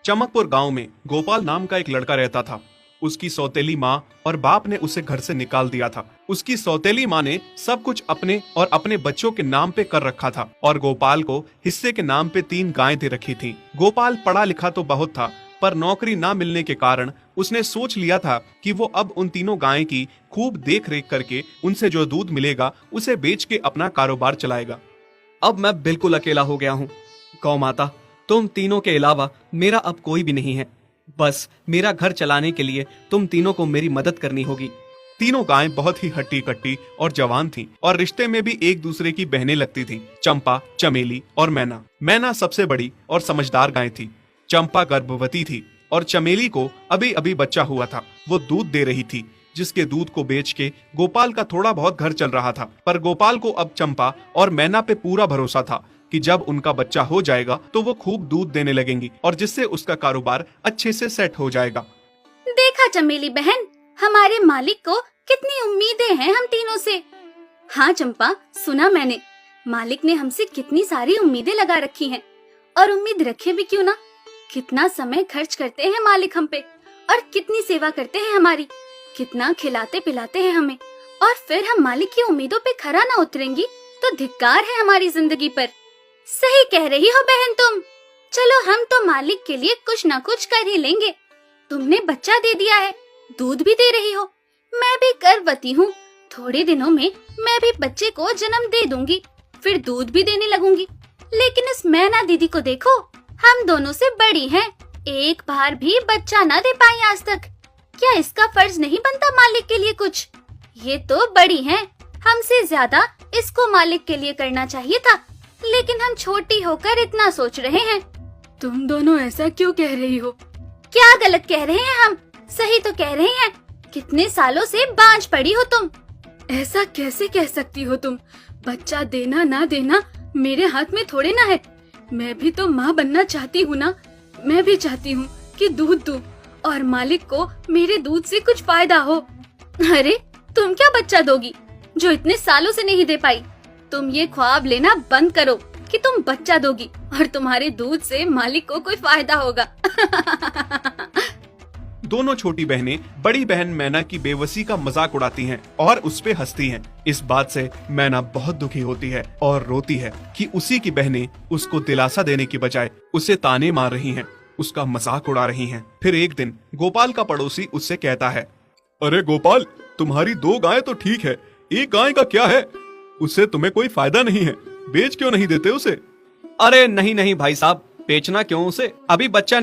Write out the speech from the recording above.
चमकपुर गांव में गोपाल नाम का एक लड़का रहता था। उसकी सौतेली माँ और बाप ने उसे घर से निकाल दिया था। उसकी सौतेली माँ ने सब कुछ अपने और अपने बच्चों के नाम पे कर रखा था और गोपाल को हिस्से के नाम पे 3 गायें दे रखी थी। गोपाल पढ़ा लिखा तो बहुत था, पर नौकरी ना मिलने के कारण उसने सोच लिया था कि वो अब उन तीनों गायें की खूब देख रेख करके उनसे जो दूध मिलेगा उसे बेच के अपना कारोबार चलाएगा। अब मैं बिल्कुल अकेला हो गया हूँ। गौ माता, तुम तीनों के अलावा मेरा अब कोई भी नहीं है। बस मेरा घर चलाने के लिए तुम तीनों को मेरी मदद करनी होगी। तीनों गायें बहुत ही हट्टी कट्टी और जवान थीं और रिश्ते में भी एक दूसरे की बहनें लगती थीं। चंपा, चमेली और मैना। मैना सबसे बड़ी और समझदार गाय थी। चंपा गर्भवती थी और चमेली को अभी अभी बच्चा हुआ था। वो दूध दे रही थी, जिसके दूध को बेच के गोपाल का थोड़ा बहुत घर चल रहा था। पर गोपाल को अब चंपा और मैना पे पूरा भरोसा था कि जब उनका बच्चा हो जाएगा तो वो खूब दूध देने लगेंगी और जिससे उसका कारोबार अच्छे से सेट हो जाएगा। देखा चमेली बहन, हमारे मालिक को कितनी उम्मीदें हैं हम तीनों से। हाँ चंपा, सुना मैंने, मालिक ने हमसे कितनी सारी उम्मीदें लगा रखी हैं। और उम्मीद रखे भी क्यों ना, कितना समय खर्च करते हैं मालिक हम पे और कितनी सेवा करते हैं हमारी, कितना खिलाते पिलाते हैं हमें। और फिर हम मालिक की उम्मीदों पे खरा ना उतरेंगी तो धिक्कार है हमारी जिंदगी पर। सही कह रही हो बहन तुम। चलो हम तो मालिक के लिए कुछ ना कुछ कर ही लेंगे। तुमने बच्चा दे दिया है, दूध भी दे रही हो, मैं भी गर्भवती हूँ। थोड़े दिनों में मैं भी बच्चे को जन्म दे दूंगी, फिर दूध भी देने लगूंगी। लेकिन इस मैना दीदी को देखो, हम दोनों से बड़ी हैं, एक बार भी बच्चा ना दे पाई आज तक। क्या इसका फर्ज नहीं बनता मालिक के लिए कुछ? ये तो बड़ी हैं, हमसे ज्यादा इसको मालिक के लिए करना चाहिए था, लेकिन हम छोटी होकर इतना सोच रहे हैं। तुम दोनों ऐसा क्यों कह रही हो? क्या गलत कह रहे हैं हम? सही तो कह रहे हैं। कितने सालों से बांझ पड़ी हो तुम। ऐसा कैसे कह सकती हो तुम? बच्चा देना ना देना मेरे हाथ में थोड़े ना है। मैं भी तो माँ बनना चाहती हूँ ना। मैं भी चाहती हूँ कि दूध दूँ और मालिक को मेरे दूध से कुछ फायदा हो। अरे तुम क्या बच्चा दोगी जो इतने सालों से नहीं दे पाई? तुम ये ख्वाब लेना बंद करो कि तुम बच्चा दोगी और तुम्हारे दूध से मालिक को कोई फायदा होगा। दोनों छोटी बहनें बड़ी बहन मैना की बेबसी का मजाक उड़ाती हैं और उस पे हंसती हैं। इस बात से मैना बहुत दुखी होती है और रोती है कि उसी की बहनें उसको दिलासा देने की बजाय उसे ताने मार रही हैं, उसका मजाक उड़ा रही हैं। फिर एक दिन गोपाल का पड़ोसी उससे कहता है, अरे गोपाल, तुम्हारी 2 गायें तो ठीक है, एक गाय का क्या है? उससे तुम्हें कोई फायदा नहीं है, बेच क्यों नहीं देते उसे? अरे नहीं नहीं भाई साहब, बेचना क्यों उसे? अभी बच्चा